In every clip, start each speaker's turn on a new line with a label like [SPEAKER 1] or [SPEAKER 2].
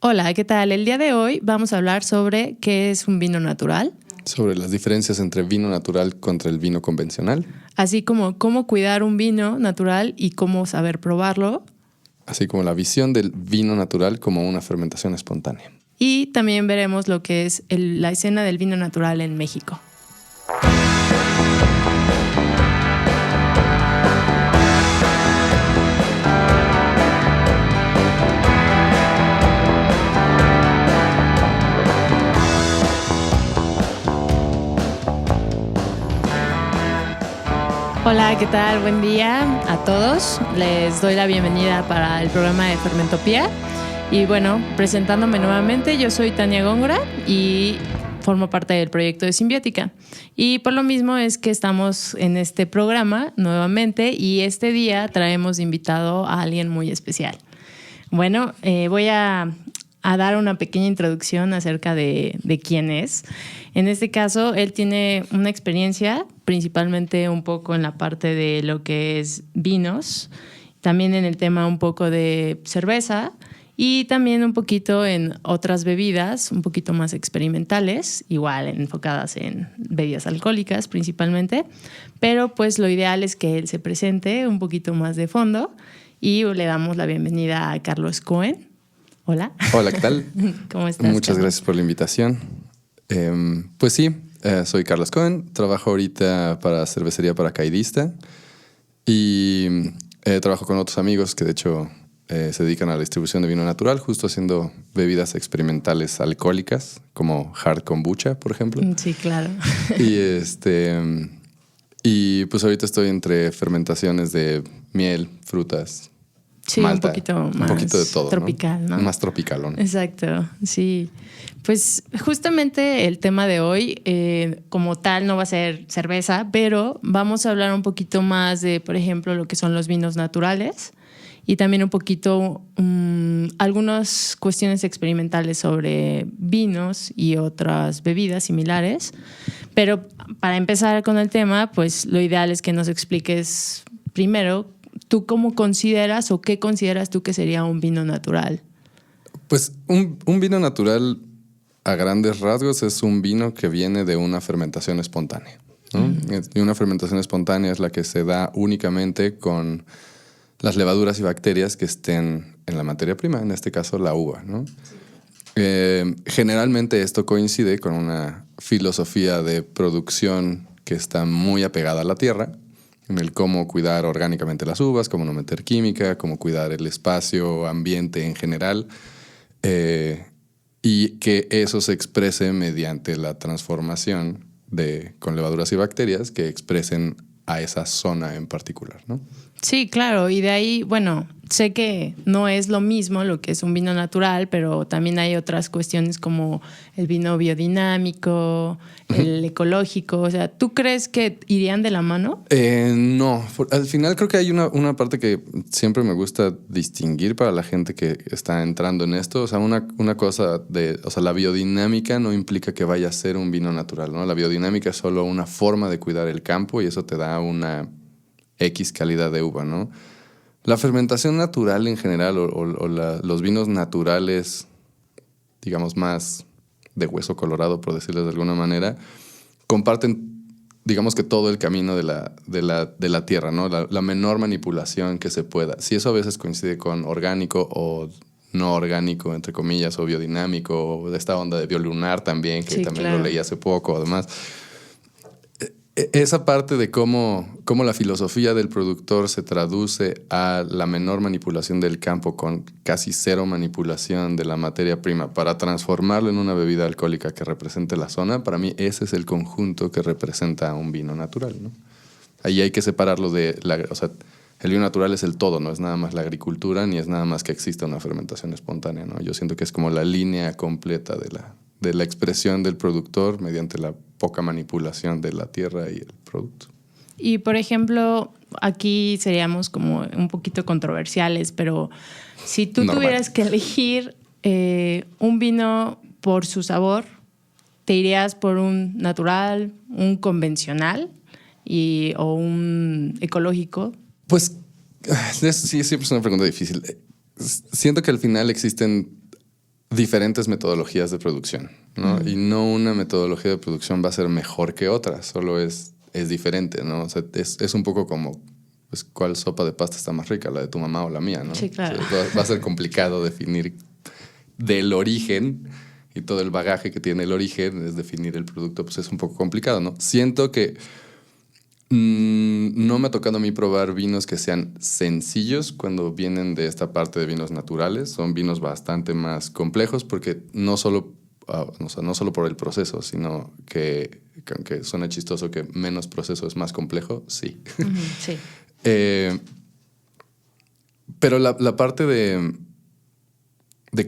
[SPEAKER 1] Hola, ¿qué tal? El día de hoy vamos a hablar sobre qué es un vino natural,
[SPEAKER 2] Sobre las diferencias entre vino natural contra el vino convencional,
[SPEAKER 1] así como cómo cuidar un vino natural y cómo saber probarlo.
[SPEAKER 2] así como la visión del vino natural como una fermentación espontánea.
[SPEAKER 1] Y también veremos lo que es la escena del vino natural en México. Hola, ¿qué tal? Buen día a todos. Les doy la bienvenida para el programa de Fermentopía. Y bueno, presentándome nuevamente, yo soy Tania Góngora y formo parte del proyecto de Simbiótica. Y por lo mismo es que estamos en este programa nuevamente y este día traemos invitado a alguien muy especial. Bueno, voy a dar una pequeña introducción acerca de quién es. En este caso, él tiene una experiencia principalmente un poco en la parte de lo que es vinos, también en el tema un poco de cerveza y también un poquito en otras bebidas, un poquito más experimentales, igual enfocadas en bebidas alcohólicas principalmente, pero pues lo ideal es que él se presente un poquito más de fondo y le damos la bienvenida a Carlos Cohen. Hola.
[SPEAKER 2] Hola, ¿qué tal?
[SPEAKER 1] ¿Cómo estás?
[SPEAKER 2] Muchas gracias por la invitación. Pues sí, soy Carlos Cohen, trabajo ahorita para Cervecería Paracaidista y trabajo con otros amigos que de hecho se dedican a la distribución de vino natural, justo haciendo bebidas experimentales alcohólicas como hard kombucha, por ejemplo.
[SPEAKER 1] Sí, claro.
[SPEAKER 2] Y pues ahorita estoy entre fermentaciones de miel, frutas,
[SPEAKER 1] Sí,
[SPEAKER 2] malta,
[SPEAKER 1] un
[SPEAKER 2] poquito de todo,
[SPEAKER 1] tropical, ¿no?
[SPEAKER 2] Más tropicalón.
[SPEAKER 1] Exacto, sí. Pues justamente el tema de hoy, como tal, no va a ser cerveza, pero vamos a hablar un poquito más de, por ejemplo, lo que son los vinos naturales y también un poquito algunas cuestiones experimentales sobre vinos y otras bebidas similares. Pero para empezar con el tema, pues lo ideal es que nos expliques primero ¿tú cómo consideras o qué consideras tú que sería un vino natural?
[SPEAKER 2] Pues un vino natural a grandes rasgos es un vino que viene de una fermentación espontánea, ¿no? Y una fermentación espontánea es la que se da únicamente con las levaduras y bacterias que estén en la materia prima, en este caso la uva, ¿no? Generalmente esto coincide con una filosofía de producción que está muy apegada a la tierra, en el cómo cuidar orgánicamente las uvas, cómo no meter química, cómo cuidar el espacio, ambiente en general, y que eso se exprese mediante la transformación con levaduras y bacterias que expresen a esa zona en particular, ¿no?
[SPEAKER 1] Sí, claro, y de ahí, bueno, sé que no es lo mismo lo que es un vino natural, pero también hay otras cuestiones como el vino biodinámico, el ecológico, o sea, ¿tú crees que irían de la mano?
[SPEAKER 2] No, al final creo que hay una parte que siempre me gusta distinguir para la gente que está entrando en esto, o sea, una cosa o sea, la biodinámica no implica que vaya a ser un vino natural, ¿no? La biodinámica es solo una forma de cuidar el campo y eso te da una X calidad de uva, ¿no? La fermentación natural en general los vinos naturales, digamos más de hueso colorado, por decirlo de alguna manera, comparten, digamos que todo el camino de la tierra, ¿no? La menor manipulación que se pueda. Si eso a veces coincide con orgánico o no orgánico, entre comillas, o biodinámico, o de esta onda de biolunar también, que
[SPEAKER 1] Sí,
[SPEAKER 2] también
[SPEAKER 1] claro.
[SPEAKER 2] lo leí hace poco, además. Esa parte de cómo la filosofía del productor se traduce a la menor manipulación del campo con casi cero manipulación de la materia prima para transformarlo en una bebida alcohólica que represente la zona, para mí ese es el conjunto que representa un vino natural, ¿no? Ahí hay que separarlo o sea, el vino natural es el todo, no es nada más la agricultura ni es nada más que exista una fermentación espontánea, ¿no? Yo siento que es como la línea completa de la expresión del productor mediante la poca manipulación de la tierra y el producto.
[SPEAKER 1] Y por ejemplo, aquí seríamos como un poquito controversiales, pero si tú tuvieras que elegir un vino por su sabor, ¿te irías por un natural, un convencional o un ecológico?
[SPEAKER 2] Pues sí, siempre es una pregunta difícil. Siento que al final existen diferentes metodologías de producción, ¿no? Y no una metodología de producción va a ser mejor que otra, solo es diferente, ¿no? O sea, es un poco como, pues, ¿cuál sopa de pasta está más rica? ¿La de tu mamá o la mía, no?
[SPEAKER 1] Sí, claro.
[SPEAKER 2] O sea, va a ser complicado definir del origen, y todo el bagaje que tiene el origen es definir el producto, pues es un poco complicado, ¿no? Siento que no me ha tocado a mí probar vinos que sean sencillos cuando vienen de esta parte de vinos naturales. Son vinos bastante más complejos porque no solo por el proceso, sino que, aunque suena chistoso que menos proceso es más complejo, sí.
[SPEAKER 1] Sí.
[SPEAKER 2] Pero la parte de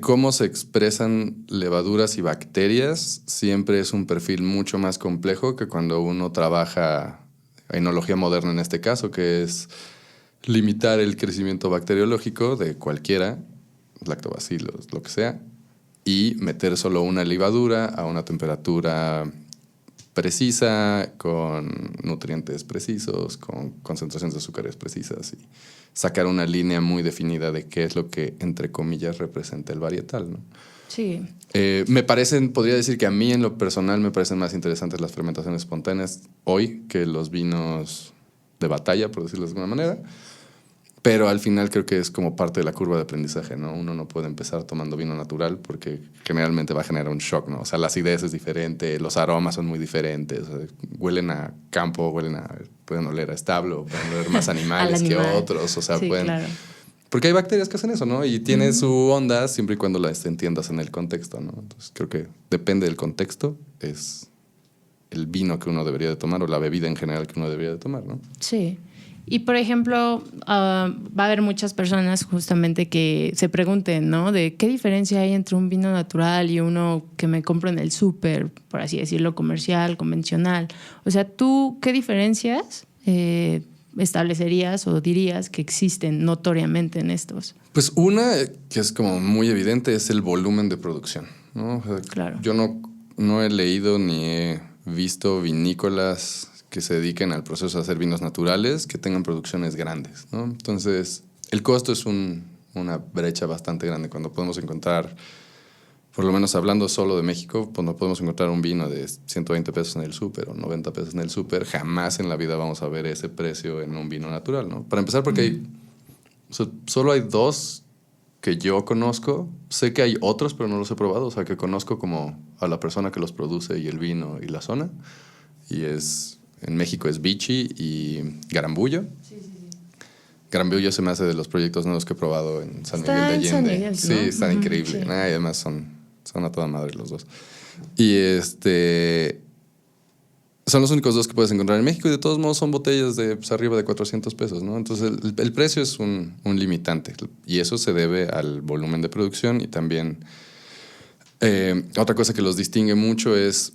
[SPEAKER 2] cómo se expresan levaduras y bacterias siempre es un perfil mucho más complejo que cuando uno trabaja enología moderna en este caso, que es limitar el crecimiento bacteriológico de cualquiera, lactobacilos, lo que sea, y meter solo una levadura a una temperatura precisa, con nutrientes precisos, con concentraciones de azúcares precisas, y sacar una línea muy definida de qué es lo que, entre comillas, representa el varietal, ¿no?
[SPEAKER 1] Sí.
[SPEAKER 2] Podría decir que a mí en lo personal me parecen más interesantes las fermentaciones espontáneas hoy que los vinos de batalla, por decirlo de alguna manera. Pero al final creo que es como parte de la curva de aprendizaje, ¿no? Uno no puede empezar tomando vino natural porque generalmente va a generar un shock, ¿no? O sea, la acidez es diferente, los aromas son muy diferentes, o sea, huelen a campo, pueden oler a establo, pueden oler más animales que otros, o sea,
[SPEAKER 1] sí,
[SPEAKER 2] pueden...
[SPEAKER 1] Claro.
[SPEAKER 2] Porque hay bacterias que hacen eso, ¿no? Y tiene su onda siempre y cuando las entiendas en el contexto, ¿no? Entonces creo que depende del contexto, es el vino que uno debería de tomar o la bebida en general que uno debería de tomar, ¿no?
[SPEAKER 1] Sí. Y, por ejemplo, va a haber muchas personas justamente que se pregunten, ¿no? De qué diferencia hay entre un vino natural y uno que me compro en el súper, por así decirlo, comercial, convencional. O sea, ¿tú qué diferencias establecerías o dirías que existen notoriamente en estos?
[SPEAKER 2] Pues una que es como muy evidente es el volumen de producción, ¿no? O sea,
[SPEAKER 1] Claro.
[SPEAKER 2] yo no he leído ni he visto vinícolas que se dediquen al proceso de hacer vinos naturales que tengan producciones grandes, ¿no? Entonces, el costo es una brecha bastante grande. Cuando podemos encontrar, por lo menos hablando solo de México, cuando podemos encontrar un vino de 120 pesos en el súper o 90 pesos en el súper, jamás en la vida vamos a ver ese precio en un vino natural, ¿no? Para empezar, porque solo hay dos que yo conozco. Sé que hay otros, pero no los he probado. O sea, que conozco como a la persona que los produce y el vino y la zona. Y en México es Vichy y Garambullo. Sí. Garambullo se me hace de los proyectos nuevos que he probado en San Miguel de Allende.
[SPEAKER 1] San Miguel, ¿no?
[SPEAKER 2] Sí, están increíbles. Sí. Y además son a toda madre los dos. Y son los únicos dos que puedes encontrar en México y de todos modos son botellas de arriba de 400 pesos, ¿no? Entonces el precio es un limitante y eso se debe al volumen de producción y también otra cosa que los distingue mucho es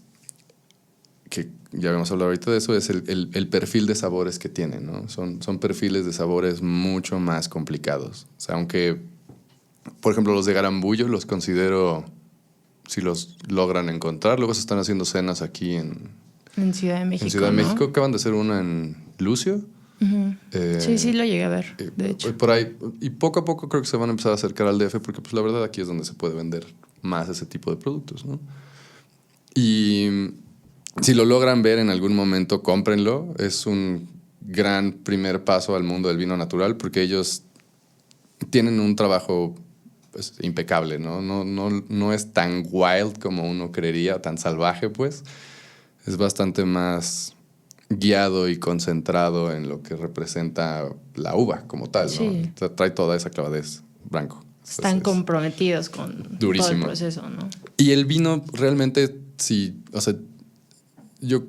[SPEAKER 2] que ya habíamos hablado ahorita de eso, es el perfil de sabores que tienen, ¿no? Son perfiles de sabores mucho más complicados. O sea, aunque, por ejemplo, los de Garambullo los considero, si los logran encontrar, luego se están haciendo cenas aquí en
[SPEAKER 1] Ciudad de México.
[SPEAKER 2] En Ciudad de México acaban de hacer una en Lucio.
[SPEAKER 1] Sí, lo llegué a ver, de hecho.
[SPEAKER 2] Por ahí, y poco a poco creo que se van a empezar a acercar al DF porque pues la verdad aquí es donde se puede vender más ese tipo de productos, ¿no? Y si lo logran ver en algún momento, cómprenlo. Es un gran primer paso al mundo del vino natural porque ellos tienen un trabajo pues, impecable, ¿no? No es tan wild como uno creería, tan salvaje, pues. Es bastante más guiado y concentrado en lo que representa la uva como tal, ¿no?
[SPEAKER 1] Sí.
[SPEAKER 2] Trae toda esa clavadez blanco.
[SPEAKER 1] Están comprometidos con todo el proceso, ¿no?
[SPEAKER 2] Y el vino realmente, sí, o sea, yo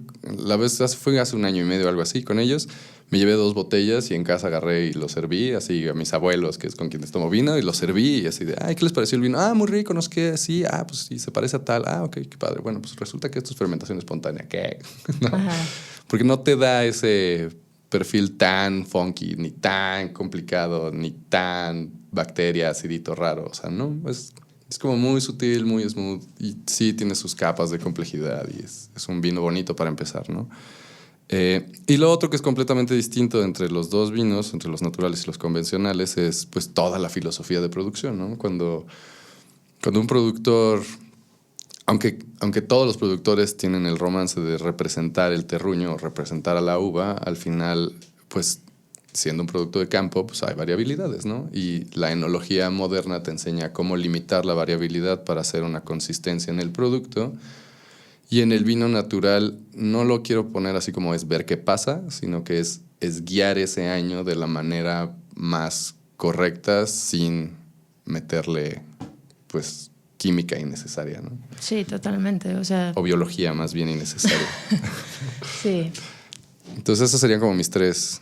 [SPEAKER 2] fue hace un año y medio o algo así con ellos. Me llevé 2 botellas y en casa agarré y lo serví así a mis abuelos, que es con quienes tomo vino, y lo serví y así de, ay, ¿qué les pareció el vino? Ah, muy rico, no sé qué, sí, pues sí, se parece a tal, ok, qué padre. Bueno, pues resulta que esto es fermentación espontánea, ¿qué? ¿No? Porque no te da ese perfil tan funky, ni tan complicado, ni tan bacteria, acidito raro, o sea, no, es como muy sutil, muy smooth, y sí tiene sus capas de complejidad y es un vino bonito para empezar, ¿no? Y lo otro que es completamente distinto entre los dos vinos, entre los naturales y los convencionales, es pues toda la filosofía de producción, ¿no? Cuando Cuando un productor, aunque todos los productores tienen el romance de representar el terruño o representar a la uva, al final, pues siendo un producto de campo, pues hay variabilidades, ¿no? Y la enología moderna te enseña cómo limitar la variabilidad para hacer una consistencia en el producto. Y en el vino natural no lo quiero poner así como es ver qué pasa, sino que es guiar ese año de la manera más correcta sin meterle, pues, química innecesaria, ¿no?
[SPEAKER 1] Sí, totalmente.
[SPEAKER 2] O biología más bien innecesaria.
[SPEAKER 1] Sí.
[SPEAKER 2] Entonces esos serían como mis 3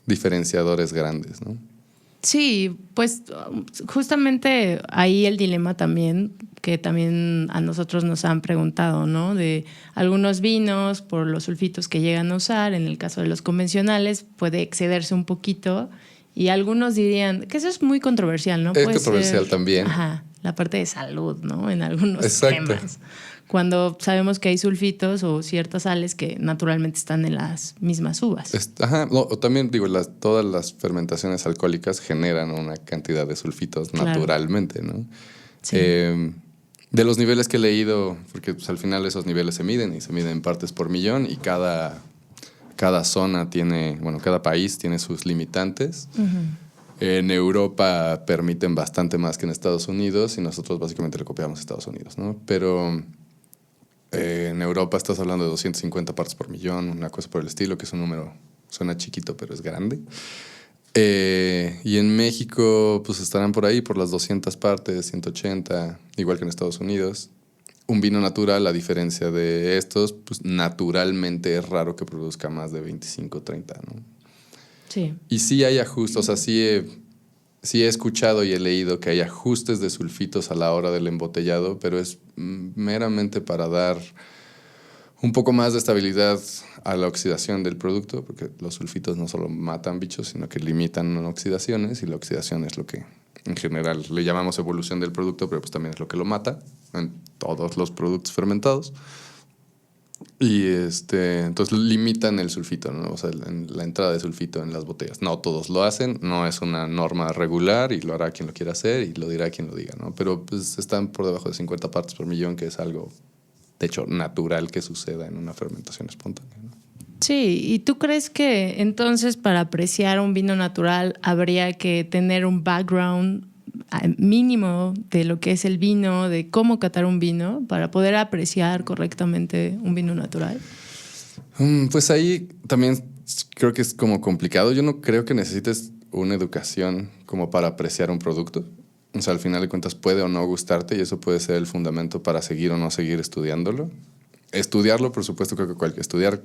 [SPEAKER 2] diferenciadores grandes, ¿no?
[SPEAKER 1] Sí, pues justamente ahí el dilema también, que también a nosotros nos han preguntado, ¿no? De algunos vinos, por los sulfitos que llegan a usar, en el caso de los convencionales, puede excederse un poquito. Y algunos dirían que eso es muy controversial, ¿no?
[SPEAKER 2] Es
[SPEAKER 1] puede
[SPEAKER 2] controversial
[SPEAKER 1] ser,
[SPEAKER 2] también.
[SPEAKER 1] Ajá, la parte de salud, ¿no? En algunos
[SPEAKER 2] Exacto.
[SPEAKER 1] temas. Cuando sabemos que hay sulfitos o ciertas sales que naturalmente están en las mismas uvas.
[SPEAKER 2] Ajá, no, o también digo, todas las fermentaciones alcohólicas generan una cantidad de sulfitos
[SPEAKER 1] Claro.
[SPEAKER 2] naturalmente, ¿no?
[SPEAKER 1] Sí.
[SPEAKER 2] De los niveles que he leído, porque pues, al final esos niveles se miden en partes por millón y cada zona tiene, bueno, cada país tiene sus limitantes. En Europa permiten bastante más que en Estados Unidos y nosotros básicamente le copiamos a Estados Unidos, ¿no? Pero en Europa estás hablando de 250 partes por millón, una cosa por el estilo, que es un número, suena chiquito, pero es grande. Y en México, pues estarán por ahí, por las 200 partes, 180, igual que en Estados Unidos. Un vino natural, a diferencia de estos, pues naturalmente es raro que produzca más de 25, 30, ¿no?
[SPEAKER 1] Sí.
[SPEAKER 2] Y sí hay ajustes, o sea, sí he escuchado y he leído que hay ajustes de sulfitos a la hora del embotellado, pero es meramente para dar un poco más de estabilidad a la oxidación del producto, porque los sulfitos no solo matan bichos, sino que limitan oxidaciones, y la oxidación es lo que en general le llamamos evolución del producto, pero pues también es lo que lo mata en todos los productos fermentados. Y entonces limitan el sulfito, ¿no? O sea, la entrada de sulfito en las botellas. No todos lo hacen, no es una norma regular y lo hará quien lo quiera hacer y lo dirá quien lo diga, ¿no? Pero pues están por debajo de 50 partes por millón, que es algo, de hecho, natural que suceda en una fermentación espontánea, ¿no?
[SPEAKER 1] Sí, ¿y tú crees que entonces para apreciar un vino natural habría que tener un background mínimo de lo que es el vino, de cómo catar un vino para poder apreciar correctamente un vino natural?
[SPEAKER 2] Pues ahí también creo que es como complicado. Yo no creo que necesites una educación como para apreciar un producto. O sea, al final de cuentas puede o no gustarte y eso puede ser el fundamento para seguir o no seguir estudiándolo. Estudiarlo, por supuesto, creo que estudiar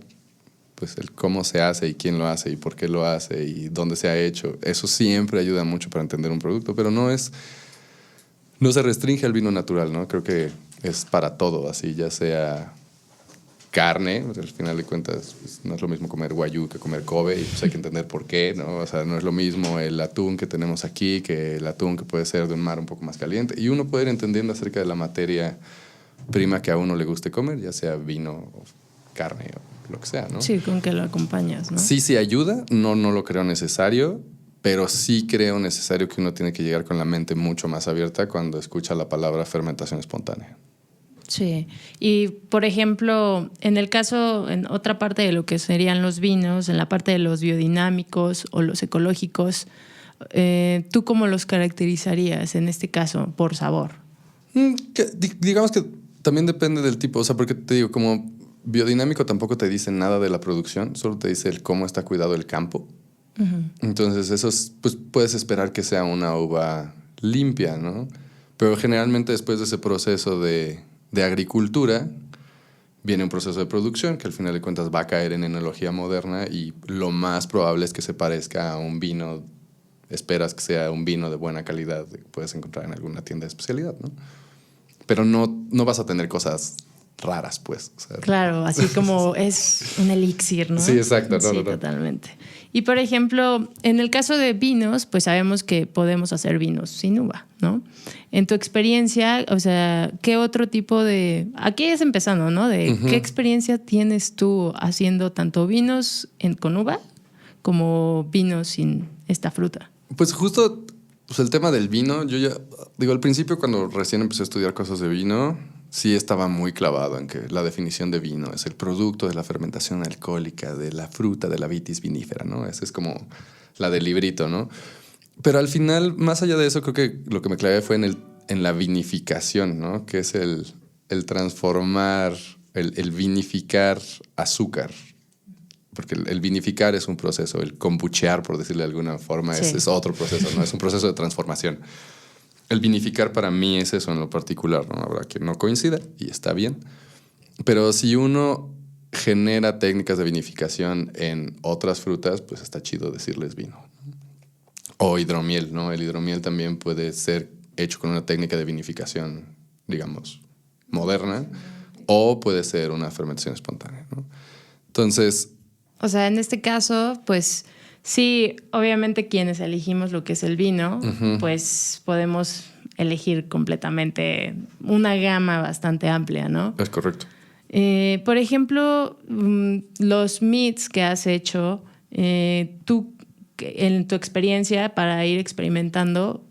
[SPEAKER 2] pues el cómo se hace y quién lo hace y por qué lo hace y dónde se ha hecho. Eso siempre ayuda mucho para entender un producto, pero no se restringe al vino natural, ¿no? Creo que es para todo, así ya sea carne, al final de cuentas pues, no es lo mismo comer wagyu que comer Kobe y pues hay que entender por qué, ¿no? O sea, no es lo mismo el atún que tenemos aquí que el atún que puede ser de un mar un poco más caliente. Y uno puede ir entendiendo acerca de la materia prima que a uno le guste comer, ya sea vino o carne o lo que sea, ¿no?
[SPEAKER 1] Sí, con que lo acompañas, ¿no?
[SPEAKER 2] Sí ayuda, no lo creo necesario, pero sí creo necesario que uno tiene que llegar con la mente mucho más abierta cuando escucha la palabra fermentación espontánea.
[SPEAKER 1] Sí, y por ejemplo, en el caso, en otra parte de lo que serían los vinos, en la parte de los biodinámicos o los ecológicos, ¿tú cómo los caracterizarías en este caso por sabor?
[SPEAKER 2] Digamos que también depende del tipo, o sea, porque te digo, como biodinámico tampoco te dice nada de la producción, solo te dice el cómo está cuidado el campo. Entonces eso pues puedes esperar que sea una uva limpia, ¿no? Pero generalmente después de ese proceso de agricultura viene un proceso de producción que al final de cuentas va a caer en enología moderna y lo más probable es que se parezca a un vino, esperas que sea un vino de buena calidad que puedes encontrar en alguna tienda de especialidad, ¿no? Pero no vas a tener cosas raras, pues. O sea,
[SPEAKER 1] claro, así como es un elixir, ¿no?
[SPEAKER 2] Sí, exacto.
[SPEAKER 1] Sí, totalmente. Y por ejemplo, en el caso de vinos, pues sabemos que podemos hacer vinos sin uva, ¿no? En tu experiencia, o sea, ¿qué otro tipo de... Aquí es empezando, ¿no? ¿Qué experiencia tienes tú haciendo tanto vinos con uva como vinos sin esta fruta?
[SPEAKER 2] Pues justo Pues el tema del vino, yo ya, digo, al principio cuando recién empecé a estudiar cosas de vino, sí estaba muy clavado en que la definición de vino es el producto de la fermentación alcohólica de la fruta de la vitis vinífera, ¿no? Esa es como la del librito, ¿no? Pero al final, más allá de eso, creo que lo que me clavé fue en la vinificación, ¿no? Que es el transformar, el vinificar azúcar. Porque el vinificar es un proceso, el kombuchear, por decirle de alguna forma,
[SPEAKER 1] Sí.
[SPEAKER 2] es otro proceso, ¿no? Es un proceso de transformación. El vinificar para mí es eso en lo particular, ¿no? Habrá que no coincida y está bien. Pero si uno genera técnicas de vinificación en otras frutas, pues está chido decirles vino. O hidromiel, ¿no? El hidromiel también puede ser hecho con una técnica de vinificación, digamos, moderna, o puede ser una fermentación espontánea, ¿no? Entonces,
[SPEAKER 1] O sea, en este caso, pues sí, obviamente quienes elegimos lo que es el vino, pues podemos elegir completamente una gama bastante amplia, ¿no?
[SPEAKER 2] es correcto.
[SPEAKER 1] Por ejemplo, los meats que has hecho, tú, en tu experiencia para ir experimentando,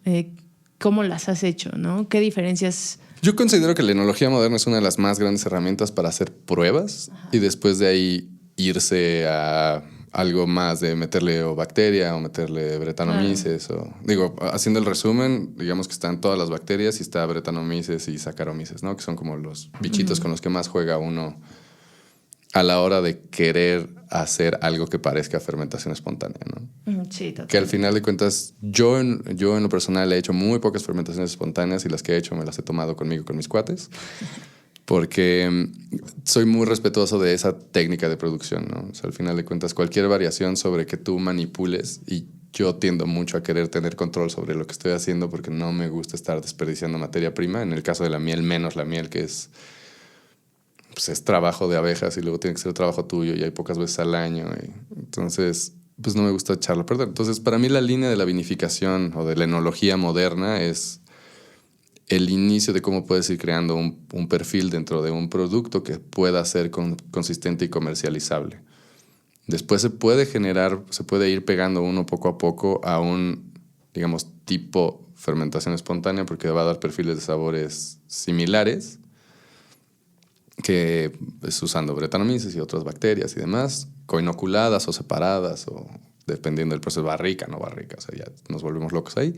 [SPEAKER 1] ¿cómo las has hecho, no? ¿Qué diferencias?
[SPEAKER 2] Yo considero que la enología moderna es una de las más grandes herramientas para hacer pruebas y después de ahí irse a algo más de meterle o bacteria o meterle Brettanomyces o digo, haciendo el resumen, digamos que están todas las bacterias y está Brettanomyces y Saccharomyces, ¿no? Que son como los bichitos con los que más juega uno a la hora de querer hacer algo que parezca fermentación espontánea, ¿no?
[SPEAKER 1] Sí, total.
[SPEAKER 2] Que al final de cuentas, yo en lo personal he hecho muy pocas fermentaciones espontáneas y las que he hecho me las he tomado conmigo, con mis cuates, porque soy muy respetuoso de esa técnica de producción, ¿no? O sea, al final de cuentas, cualquier variación sobre que tú manipules, y yo tiendo mucho a querer tener control sobre lo que estoy haciendo porque no me gusta estar desperdiciando materia prima. En el caso de la miel, menos la miel, que es trabajo de abejas y luego tiene que ser trabajo tuyo y hay pocas veces al año. Y entonces, pues no me gusta echarlo a perder. Entonces, para mí la línea de la vinificación o de la enología moderna es el inicio de cómo puedes ir creando un perfil dentro de un producto que pueda ser consistente y comercializable. Después se puede ir pegando uno poco a poco a un, digamos, tipo fermentación espontánea porque va a dar perfiles de sabores similares, que es usando Brettanomyces y otras bacterias y demás, coinoculadas o separadas, o dependiendo del proceso, barrica, no barrica, o sea, ya nos volvemos locos ahí.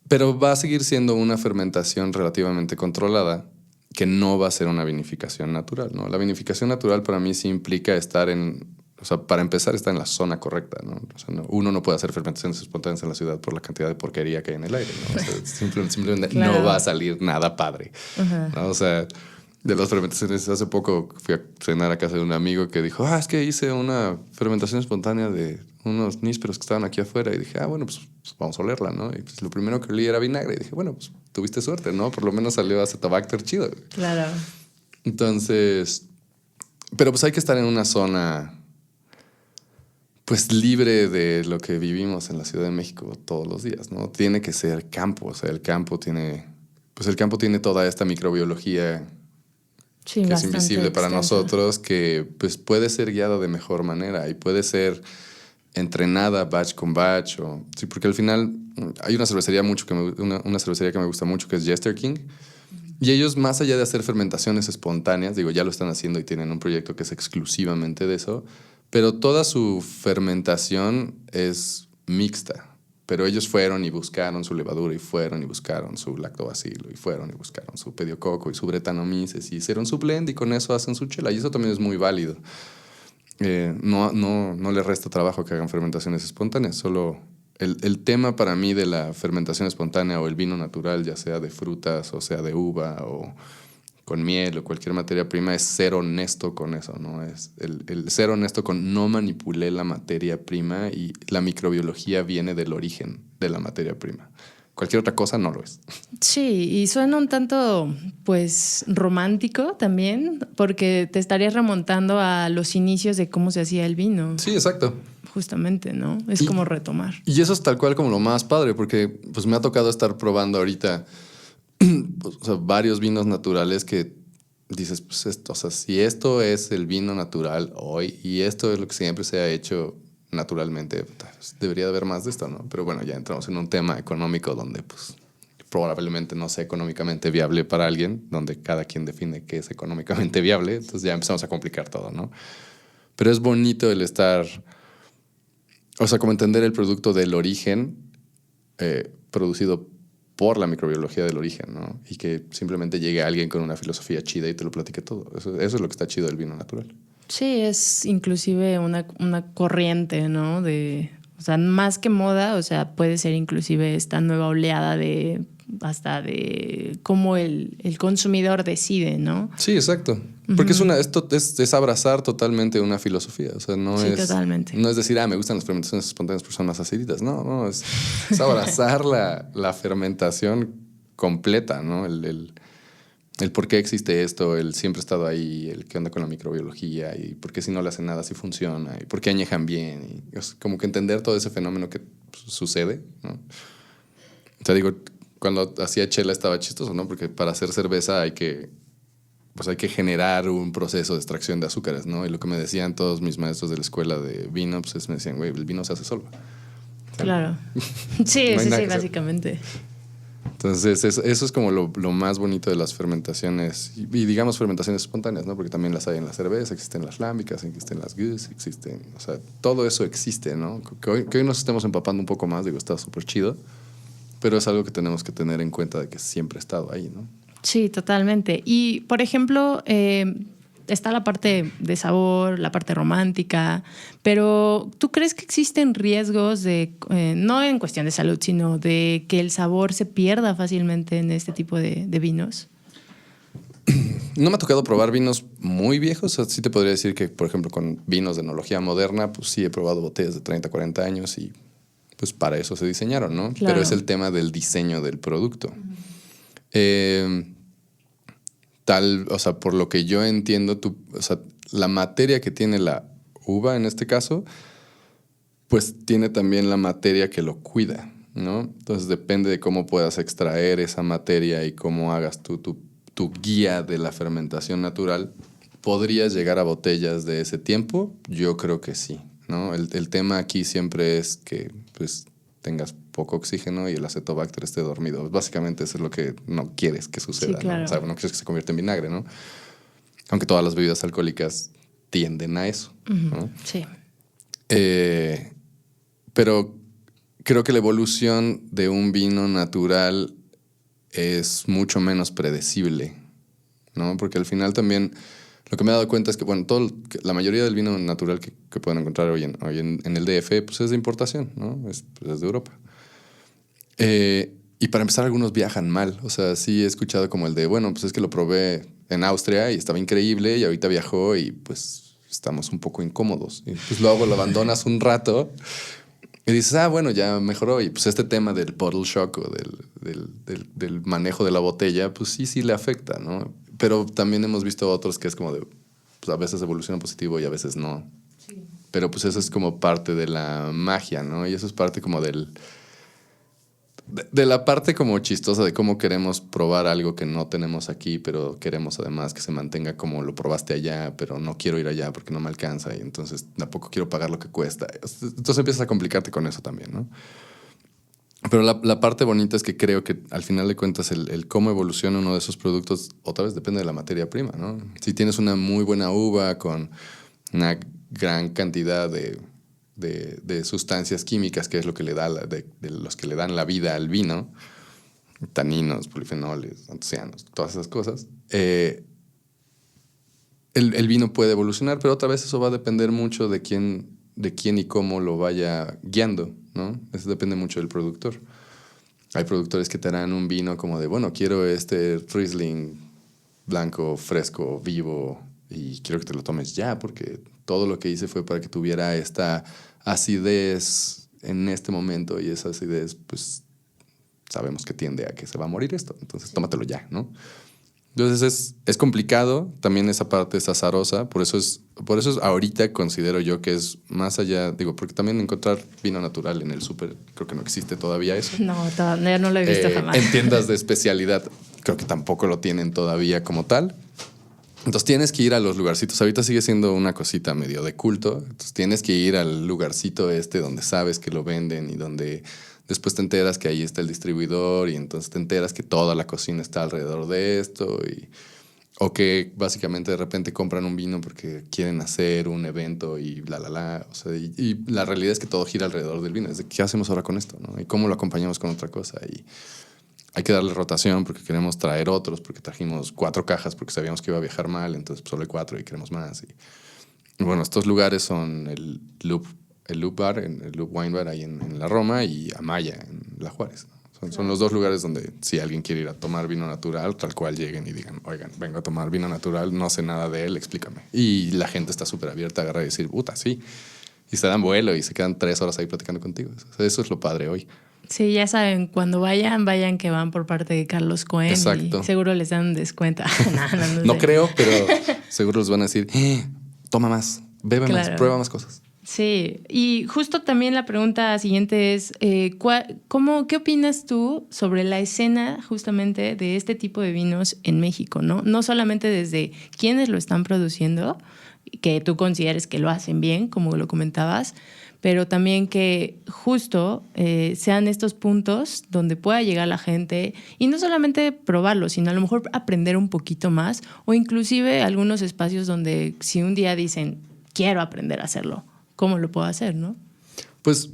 [SPEAKER 2] Pero va a seguir siendo una fermentación relativamente controlada, que no va a ser una vinificación natural, ¿no? La vinificación natural para mí sí implica estar o sea, para empezar, estar en la zona correcta, ¿no? O sea, uno no puede hacer fermentaciones espontáneas en la ciudad por la cantidad de porquería que hay en el aire, ¿no? O sea, simplemente
[SPEAKER 1] Claro.
[SPEAKER 2] no va a salir nada padre, ¿no? O sea, de las fermentaciones, hace poco fui a cenar a casa de un amigo que dijo, es que hice una fermentación espontánea de unos nísperos que estaban aquí afuera. Y dije, bueno, pues vamos a olerla, ¿no? Y pues lo primero que olí era vinagre. Y dije, bueno, pues tuviste suerte, ¿no? Por lo menos salió acetobacter chido.
[SPEAKER 1] Claro.
[SPEAKER 2] Entonces, pero pues hay que estar en una zona pues libre de lo que vivimos en la Ciudad de México todos los días, ¿no? Tiene que ser campo, o sea, el campo tiene toda esta microbiología
[SPEAKER 1] Sí,
[SPEAKER 2] que es
[SPEAKER 1] bastante
[SPEAKER 2] invisible para
[SPEAKER 1] extensa.
[SPEAKER 2] nosotros, que pues puede ser guiada de mejor manera y puede ser entrenada batch con batch. Sí, porque al final hay una cervecería una cervecería que me gusta mucho, que es Jester King. Y ellos, más allá de hacer fermentaciones espontáneas, digo, ya lo están haciendo y tienen un proyecto que es exclusivamente de eso, pero toda su fermentación es mixta. Pero ellos fueron y buscaron su levadura y fueron y buscaron su lactobacilo y fueron y buscaron su pediococo y su Brettanomyces y hicieron su blend y con eso hacen su chela. Y eso también es muy válido. No le resta trabajo que hagan fermentaciones espontáneas. Solo el tema para mí de la fermentación espontánea o el vino natural, ya sea de frutas o sea de uva o con miel o cualquier materia prima, es ser honesto con eso, ¿no? Es el ser honesto con no manipulé la materia prima y la microbiología viene del origen de la materia prima. Cualquier otra cosa no lo es.
[SPEAKER 1] Sí, y suena un tanto, pues, romántico también, porque te estarías remontando a los inicios de cómo se hacía el vino.
[SPEAKER 2] Sí, exacto.
[SPEAKER 1] Justamente, ¿no? Es como retomar.
[SPEAKER 2] Y eso es tal cual como lo más padre, porque pues me ha tocado estar probando ahorita o sea, varios vinos naturales que dices, pues esto, o sea, si esto es el vino natural hoy y esto es lo que siempre se ha hecho, naturalmente pues, debería de haber más de esto, ¿no? Pero bueno, ya entramos en un tema económico donde pues probablemente no sea económicamente viable para alguien, donde cada quien define qué es económicamente viable, entonces ya empezamos a complicar todo, ¿no? Pero es bonito el estar, o sea, como entender el producto del origen producido por la microbiología del origen, ¿no? Y que simplemente llegue alguien con una filosofía chida y te lo platique todo. Eso es lo que está chido del vino natural.
[SPEAKER 1] Sí, es inclusive una corriente, ¿no? O sea, más que moda, o sea, puede ser inclusive esta nueva oleada hasta de cómo el consumidor decide, ¿no?
[SPEAKER 2] Sí, exacto. Porque es abrazar totalmente una filosofía. O sea,
[SPEAKER 1] totalmente.
[SPEAKER 2] No es decir, me gustan las fermentaciones espontáneas porque son más aciditas. No, es abrazar la fermentación completa, ¿no? El por qué existe esto, el siempre he estado ahí, el qué onda con la microbiología y por qué si no le hacen nada sí funciona y por qué añejan bien. Y es como que entender todo ese fenómeno que sucede, ¿no? O sea, digo, cuando hacía chela estaba chistoso, ¿no? Porque para hacer cerveza hay que generar un proceso de extracción de azúcares, ¿no? Y lo que me decían todos mis maestros de la escuela de vino, pues me decían, güey, el vino se hace solo. O sea,
[SPEAKER 1] claro. Sí,
[SPEAKER 2] no
[SPEAKER 1] sí, básicamente.
[SPEAKER 2] Entonces, eso es como lo más bonito de las fermentaciones, y digamos fermentaciones espontáneas, ¿no? Porque también las hay en la cerveza, existen las lámbicas, existen las goose, o sea, todo eso existe, ¿no? Que hoy nos estemos empapando un poco más, digo, está súper chido, pero es algo que tenemos que tener en cuenta de que siempre ha estado ahí, ¿no?
[SPEAKER 1] Sí, totalmente. Y, por ejemplo, está la parte de sabor, la parte romántica, pero ¿tú crees que existen riesgos no en cuestión de salud, sino de que el sabor se pierda fácilmente en este tipo de vinos?
[SPEAKER 2] No me ha tocado probar vinos muy viejos. O sea, sí te podría decir que, por ejemplo, con vinos de enología moderna, pues sí he probado botellas de 30, 40 años y pues para eso se diseñaron, ¿no?
[SPEAKER 1] Claro.
[SPEAKER 2] Pero es el tema del diseño del producto. O sea, por lo que yo entiendo, o sea, la materia que tiene la uva en este caso, pues tiene también la materia que lo cuida, ¿no? Entonces depende de cómo puedas extraer esa materia y cómo hagas tu guía de la fermentación natural. ¿Podrías llegar a botellas de ese tiempo? Yo creo que sí, ¿no? El tema aquí siempre es que pues tengas poco oxígeno y el acetobacter esté dormido. Básicamente eso es lo que no quieres que suceda,
[SPEAKER 1] sí, claro.
[SPEAKER 2] ¿no? O sea, no quieres que se convierta en vinagre, ¿no? Aunque todas las bebidas alcohólicas tienden a eso, ¿no?
[SPEAKER 1] Sí.
[SPEAKER 2] Pero creo que la evolución de un vino natural es mucho menos predecible, ¿no? Porque al final también lo que me he dado cuenta es que, bueno, la mayoría del vino natural que pueden encontrar hoy en el DF, pues es de importación, ¿no? Es de Europa. Y para empezar, algunos viajan mal. O sea, sí he escuchado como el de, bueno, pues es que lo probé en Austria y estaba increíble y ahorita viajó y pues estamos un poco incómodos. Y pues luego lo abandonas un rato y dices, bueno, ya mejoró. Y pues este tema del bottle shock o del manejo de la botella, pues sí le afecta, ¿no? Pero también hemos visto otros que es como de, pues a veces evoluciona positivo y a veces no. Sí. Pero pues eso es como parte de la magia, ¿no? Y eso es parte como de la parte como chistosa de cómo queremos probar algo que no tenemos aquí, pero queremos además que se mantenga como lo probaste allá, pero no quiero ir allá porque no me alcanza y entonces tampoco quiero pagar lo que cuesta. Entonces empiezas a complicarte con eso también, ¿no? Pero la parte bonita es que creo que al final de cuentas el cómo evoluciona uno de esos productos otra vez depende de la materia prima, ¿no? Si tienes una muy buena uva con una gran cantidad de sustancias químicas, que es lo que le da de los que le dan la vida al vino, taninos, polifenoles, antocianos, todas esas cosas, el vino puede evolucionar, pero otra vez eso va a depender mucho de quién y cómo lo vaya guiando, ¿no? Eso depende mucho del productor. Hay productores que te harán un vino como de, bueno, quiero este Riesling blanco, fresco, vivo, y quiero que te lo tomes ya, porque todo lo que hice fue para que tuviera esta acidez en este momento, y esa acidez, pues, sabemos que tiende a que se va a morir esto, entonces tómatelo ya, ¿no? Entonces es complicado, también esa parte es azarosa, por eso es ahorita considero yo que es más allá, digo, porque también encontrar vino natural en el súper, creo que no existe todavía eso.
[SPEAKER 1] No lo he visto jamás.
[SPEAKER 2] En tiendas de especialidad creo que tampoco lo tienen todavía como tal. Entonces tienes que ir a los lugarcitos. Ahorita sigue siendo una cosita medio de culto. Entonces tienes que ir al lugarcito donde sabes que lo venden y donde después te enteras que ahí está el distribuidor y entonces te enteras que toda la cocina está alrededor de esto o que básicamente de repente compran un vino porque quieren hacer un evento y O sea, y la realidad es que todo gira alrededor del vino. Es de qué hacemos ahora con esto, ¿no? Y cómo lo acompañamos con otra cosa. Y hay que darle rotación porque queremos traer otros, porque trajimos 4 cajas porque sabíamos que iba a viajar mal, entonces solo hay 4 y queremos más. Y bueno, estos lugares son el Loop Bar, el Loop Wine Bar ahí en la Roma y Amaya en La Juárez, ¿no? Son los 2 lugares donde si alguien quiere ir a tomar vino natural, tal cual lleguen y digan, oigan, vengo a tomar vino natural, no sé nada de él, explícame. Y la gente está súper abierta a agarrar y decir, puta, sí. Y se dan vuelo y se quedan 3 horas ahí platicando contigo. O sea, eso es lo padre hoy.
[SPEAKER 1] Sí, ya saben, cuando vayan que van por parte de Carlos Cohen.
[SPEAKER 2] Exacto.
[SPEAKER 1] Y seguro les dan un descuento.
[SPEAKER 2] No creo, pero seguro les van a decir, toma más, bebe más, prueba más cosas.
[SPEAKER 1] Sí, y justo también la pregunta siguiente es, ¿qué opinas tú sobre la escena justamente de este tipo de vinos en México, ¿no? No solamente desde quienes lo están produciendo, que tú consideres que lo hacen bien, como lo comentabas, pero también que justo sean estos puntos donde pueda llegar la gente y no solamente probarlo, sino a lo mejor aprender un poquito más o inclusive algunos espacios donde si un día dicen, quiero aprender a hacerlo, ¿cómo lo puedo hacer, no?
[SPEAKER 2] Pues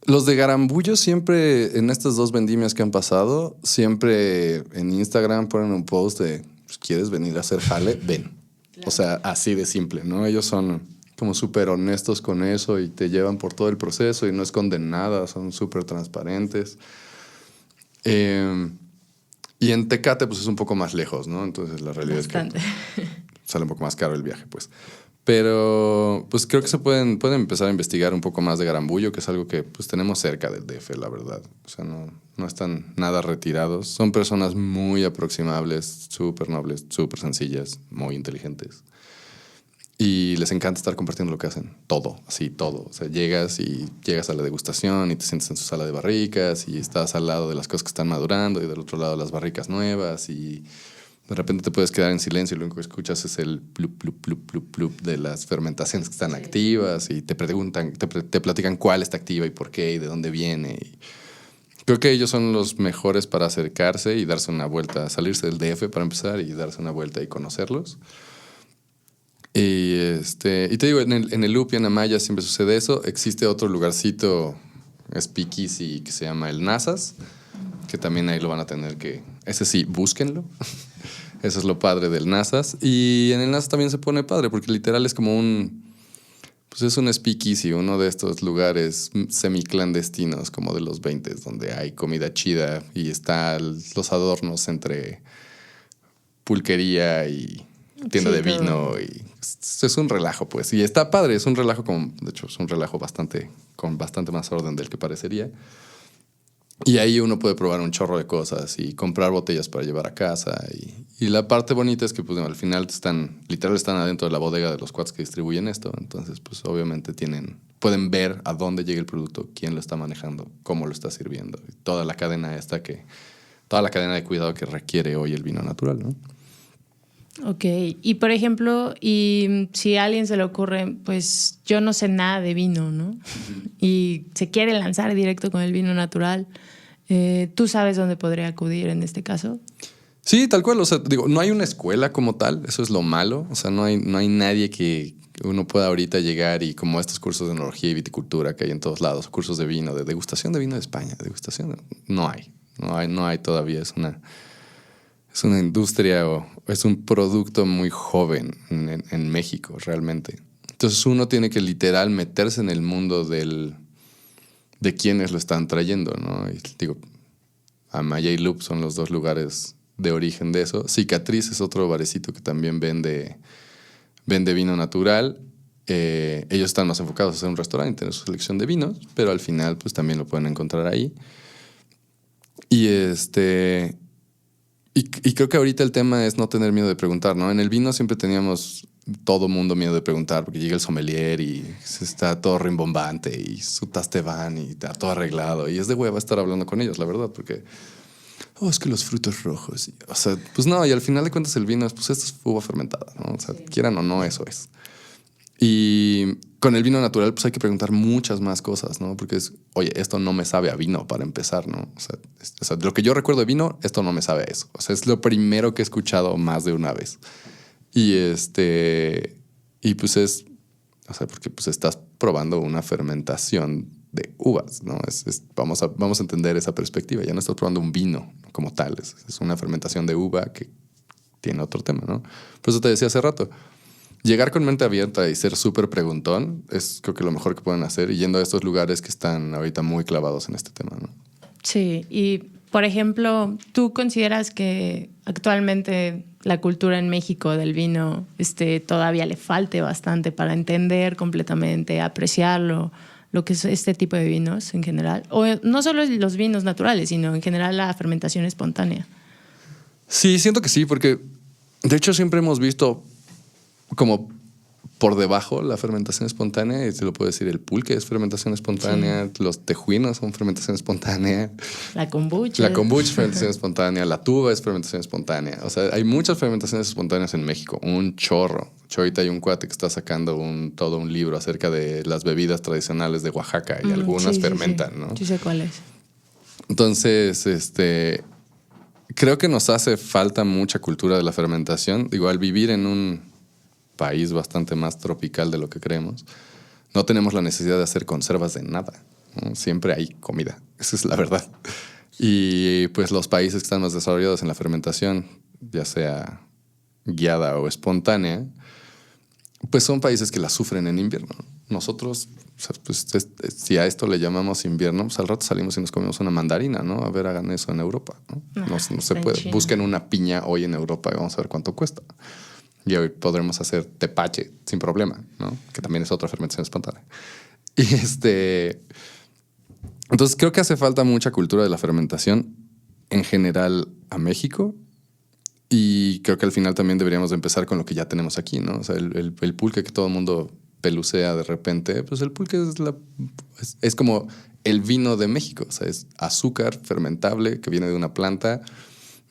[SPEAKER 2] los de Garambullo siempre, en estas 2 vendimias que han pasado, siempre en Instagram ponen un post de, pues, ¿quieres venir a hacer jale? Ven. Claro. O sea, así de simple, ¿no? Ellos son como súper honestos con eso y te llevan por todo el proceso y no esconden nada, son súper transparentes. Y en Tecate pues es un poco más lejos, ¿no? Entonces la realidad
[SPEAKER 1] Bastante.
[SPEAKER 2] Es que sale un poco más caro el viaje, pues. Pero pues creo que se pueden empezar a investigar un poco más de Garambullo, que es algo que pues tenemos cerca del DF, la verdad. O sea, no están nada retirados. Son personas muy aproximables, súper nobles, súper sencillas, muy inteligentes. Y les encanta estar compartiendo lo que hacen. Todo, así, todo. O sea, llegas a la degustación y te sientes en su sala de barricas y estás al lado de las cosas que están madurando y del otro lado las barricas nuevas y de repente te puedes quedar en silencio y lo único que escuchas es el plup, plup, plup, plup, plup de las fermentaciones que están activas y te preguntan, te platican cuál está activa y por qué y de dónde viene. Y creo que ellos son los mejores para acercarse y darse una vuelta, salirse del DF para empezar y darse una vuelta y conocerlos. Y te digo, en el Loop y en Amaya siempre sucede eso. Existe otro lugarcito speakeasy que se llama el Nazas, que también ahí lo van a tener que... Ese sí, búsquenlo. Eso es lo padre del Nazas. Y en el Nazas también se pone padre, porque literal es como pues es un speakeasy, uno de estos lugares semiclandestinos como de los 20s, donde hay comida chida y están los adornos entre pulquería y tienda de vino. Y es un relajo, pues. Y está padre, es un relajo de hecho, es un relajo con bastante más orden del que parecería. Y ahí uno puede probar un chorro de cosas y comprar botellas para llevar a casa. Y la parte bonita es que pues, al final están adentro de la bodega de los cuates que distribuyen esto. Entonces, pues obviamente pueden ver a dónde llega el producto, quién lo está manejando, cómo lo está sirviendo. Y toda la cadena de cuidado que requiere hoy el vino natural, ¿no?
[SPEAKER 1] Ok, y por ejemplo, si a alguien se le ocurre, pues yo no sé nada de vino, ¿no? Y se quiere lanzar directo con el vino natural, ¿tú sabes dónde podría acudir en este caso?
[SPEAKER 2] Sí, tal cual. O sea, digo, no hay una escuela como tal, eso es lo malo. O sea, no hay nadie que uno pueda ahorita llegar y como estos cursos de enología y viticultura que hay en todos lados, cursos de vino, de degustación de vino de España, no hay todavía. Es una industria o es un producto muy joven en México, realmente. Entonces uno tiene que literal meterse en el mundo de quienes lo están trayendo, ¿no? Y digo, Amaya y Loop son los 2 lugares de origen de eso. Cicatriz es otro barecito que también vende vino natural. Ellos están más enfocados a hacer un restaurante, tener su selección de vinos, pero al final pues también lo pueden encontrar ahí. Y creo que ahorita el tema es no tener miedo de preguntar, ¿no? En el vino siempre teníamos todo mundo miedo de preguntar porque llega el sommelier y está todo rimbombante y su taste van y está todo arreglado. Y es de hueva estar hablando con ellos, la verdad, porque es que los frutos rojos. O sea, pues no, y al final de cuentas el vino es, pues esto es uva fermentada, ¿no? O sea, sí, quieran o no, eso es. Y con el vino natural, pues hay que preguntar muchas más cosas, ¿no? Porque es, oye, esto no me sabe a vino para empezar, ¿no? O sea, lo que yo recuerdo de vino, esto no me sabe a eso. O sea, es lo primero que he escuchado más de una vez. Y pues es, o sea, porque pues estás probando una fermentación de uvas, ¿no? Vamos a entender esa perspectiva. Ya no estás probando un vino como tal, es una fermentación de uva que tiene otro tema, ¿no? Por eso te decía hace rato, llegar con mente abierta y ser súper preguntón es creo que lo mejor que pueden hacer, y yendo a estos lugares que están ahorita muy clavados en este tema, ¿no?
[SPEAKER 1] Sí, y por ejemplo, ¿tú consideras que actualmente la cultura en México del vino todavía le falte bastante para entender completamente, apreciarlo, lo que es este tipo de vinos en general? O no solo los vinos naturales, sino en general la fermentación espontánea.
[SPEAKER 2] Sí, siento que sí, porque de hecho siempre hemos visto como por debajo la fermentación espontánea, y te lo puedo decir, el pulque es fermentación espontánea, sí. Los tejuinos son fermentación espontánea.
[SPEAKER 1] La kombucha.
[SPEAKER 2] La kombucha es fermentación espontánea, la tuba es fermentación espontánea. O sea, hay muchas fermentaciones espontáneas en México, un chorro. Ahorita hay un cuate que está sacando todo un libro acerca de las bebidas tradicionales de Oaxaca, y algunas fermentan,
[SPEAKER 1] sí.
[SPEAKER 2] ¿no?
[SPEAKER 1] Sí sé cuál es.
[SPEAKER 2] Entonces, creo que nos hace falta mucha cultura de la fermentación. Digo, al vivir en un país bastante más tropical de lo que creemos, no tenemos la necesidad de hacer conservas de nada, ¿no? Siempre hay comida, esa es la verdad. Y pues los países que están más desarrollados en la fermentación, ya sea guiada o espontánea, pues son países que la sufren en invierno. Nosotros, o sea, pues, si a esto le llamamos invierno, pues al rato salimos y nos comemos una mandarina, ¿no? A ver, hagan eso en Europa, ¿no? No se puede. Chino. Busquen una piña hoy en Europa y vamos a ver cuánto cuesta. Y hoy podremos hacer tepache sin problema, ¿no? Que también es otra fermentación espontánea. Y entonces creo que hace falta mucha cultura de la fermentación en general a México. Y creo que al final también deberíamos de empezar con lo que ya tenemos aquí, ¿no? O sea, el pulque que todo el mundo pelucea de repente, pues el pulque es como el vino de México. O sea, es azúcar fermentable que viene de una planta.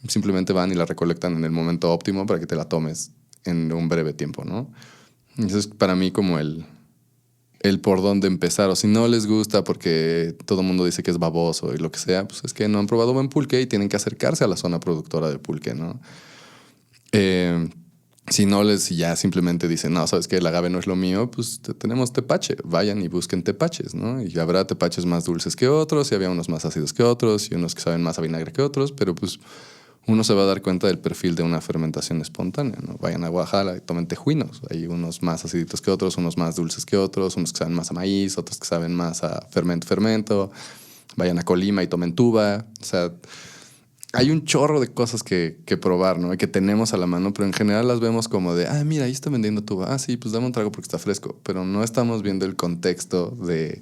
[SPEAKER 2] Simplemente van y la recolectan en el momento óptimo para que te la tomes en un breve tiempo, ¿no? Eso es para mí como el por dónde empezar. O si no les gusta porque todo el mundo dice que es baboso y lo que sea, pues es que no han probado buen pulque y tienen que acercarse a la zona productora de pulque, ¿no? Si ya simplemente dicen, no, ¿sabes qué? El agave no es lo mío, pues tenemos tepache. Vayan y busquen tepaches, ¿no? Y habrá tepaches más dulces que otros, y había unos más ácidos que otros, y unos que saben más a vinagre que otros, pero pues uno se va a dar cuenta del perfil de una fermentación espontánea, ¿no? Vayan a Oaxaca y tomen tejuinos. Hay unos más aciditos que otros, unos más dulces que otros, unos que saben más a maíz, otros que saben más a fermento. Vayan a Colima y tomen tuba. O sea, hay un chorro de cosas que probar, ¿no? Y que tenemos a la mano, pero en general las vemos como de, mira, ahí está vendiendo tuba. Sí, pues dame un trago porque está fresco. Pero no estamos viendo el contexto de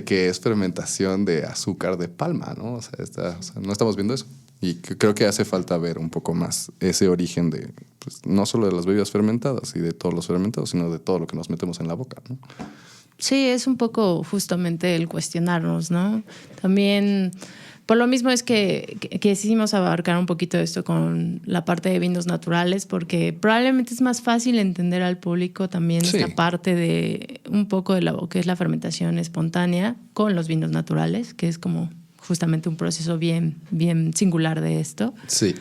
[SPEAKER 2] que es fermentación de azúcar de palma, ¿no? O sea, no estamos viendo eso. Y creo que hace falta ver un poco más ese origen de, pues, no solo de las bebidas fermentadas y de todos los fermentados, sino de todo lo que nos metemos en la boca, ¿no?
[SPEAKER 1] Sí, es un poco justamente el cuestionarnos, ¿no? También, por lo mismo es que decidimos abarcar un poquito esto con la parte de vinos naturales, porque probablemente es más fácil entender al público también esta parte de un poco de lo que es la fermentación espontánea con los vinos naturales, que es como justamente un proceso bien, bien singular de esto.
[SPEAKER 2] Sí.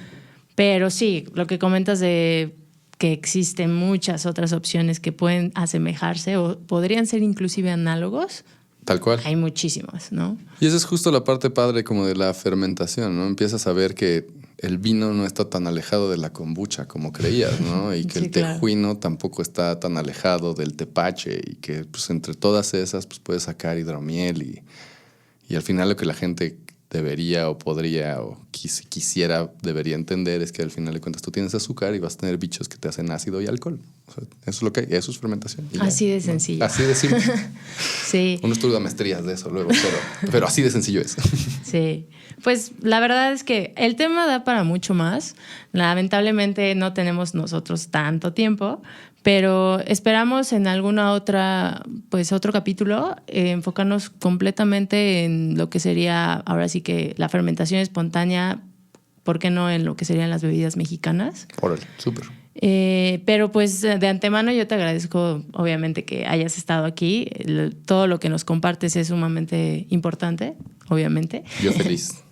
[SPEAKER 1] Pero sí, lo que comentas de que existen muchas otras opciones que pueden asemejarse o podrían ser inclusive análogos.
[SPEAKER 2] Tal cual.
[SPEAKER 1] Hay muchísimas, ¿no?
[SPEAKER 2] Y esa es justo la parte padre como de la fermentación, ¿no? Empiezas a ver que el vino no está tan alejado de la kombucha como creías, ¿no? Y que el tejuino tampoco está tan alejado del tepache, y que pues entre todas esas pues puedes sacar hidromiel y al final lo que la gente debería o podría o debería entender es que al final de cuentas tú tienes azúcar y vas a tener bichos que te hacen ácido y alcohol. O sea, eso es lo que hay, eso es fermentación.
[SPEAKER 1] Así de sencillo.
[SPEAKER 2] Así de simple.
[SPEAKER 1] Sí.
[SPEAKER 2] Uno estudia maestrías de eso luego, pero así de sencillo es.
[SPEAKER 1] Sí. Pues la verdad es que el tema da para mucho más. Lamentablemente no tenemos nosotros tanto tiempo, pero esperamos en alguna otra, pues otro capítulo, enfocarnos completamente en lo que sería ahora sí que la fermentación espontánea, ¿por qué no en lo que serían las bebidas mexicanas?
[SPEAKER 2] Órale, súper.
[SPEAKER 1] Pero pues de antemano yo te agradezco obviamente que hayas estado aquí. Todo lo que nos compartes es sumamente importante, obviamente.
[SPEAKER 2] Yo feliz.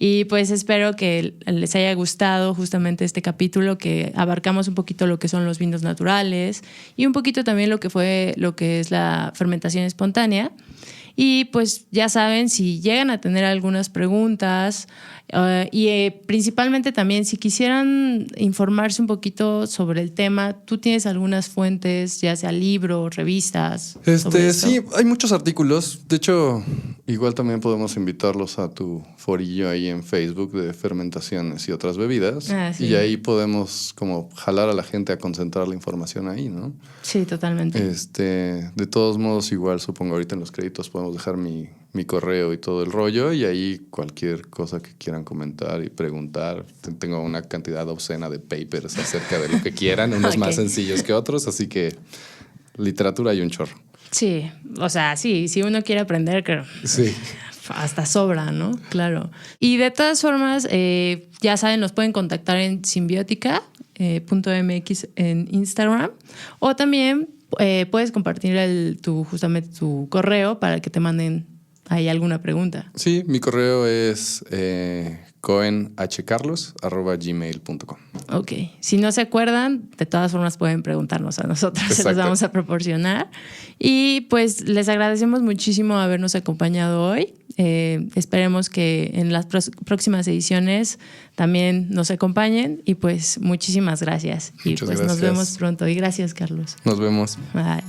[SPEAKER 1] Y pues espero que les haya gustado justamente este capítulo, que abarcamos un poquito lo que son los vinos naturales y un poquito también lo que es la fermentación espontánea. Y pues ya saben, si llegan a tener algunas preguntas principalmente también si quisieran informarse un poquito sobre el tema, ¿tú tienes algunas fuentes, ya sea libros, revistas?
[SPEAKER 2] Sí, hay muchos artículos. De hecho, igual también podemos invitarlos a tu forillo ahí en Facebook de fermentaciones y otras bebidas.
[SPEAKER 1] Sí.
[SPEAKER 2] Y ahí podemos como jalar a la gente a concentrar la información ahí, ¿no?
[SPEAKER 1] Sí, totalmente.
[SPEAKER 2] De todos modos, igual supongo ahorita en los créditos podemos dejar mi correo y todo el rollo, y ahí cualquier cosa que quieran comentar y preguntar. Tengo una cantidad obscena de papers acerca de lo que quieran, unos más sencillos que otros, así que literatura hay un chorro.
[SPEAKER 1] Sí, o sea, sí, si uno quiere aprender, creo.
[SPEAKER 2] Sí.
[SPEAKER 1] Hasta sobra, ¿no? Claro. Y de todas formas, ya saben, nos pueden contactar en Symbiotica.mx en Instagram, o también puedes compartir justamente tu correo para que te manden ahí alguna pregunta.
[SPEAKER 2] Sí, mi correo es coenhcarlos@gmail.com.
[SPEAKER 1] Ok. Si no se acuerdan, de todas formas pueden preguntarnos a nosotros. Exacto. Se los vamos a proporcionar. Y pues les agradecemos muchísimo habernos acompañado hoy. Esperemos que en las próximas ediciones también nos acompañen. Y pues muchísimas gracias.
[SPEAKER 2] Muchas gracias.
[SPEAKER 1] Nos vemos pronto. Y gracias, Carlos.
[SPEAKER 2] Nos vemos.
[SPEAKER 1] Bye.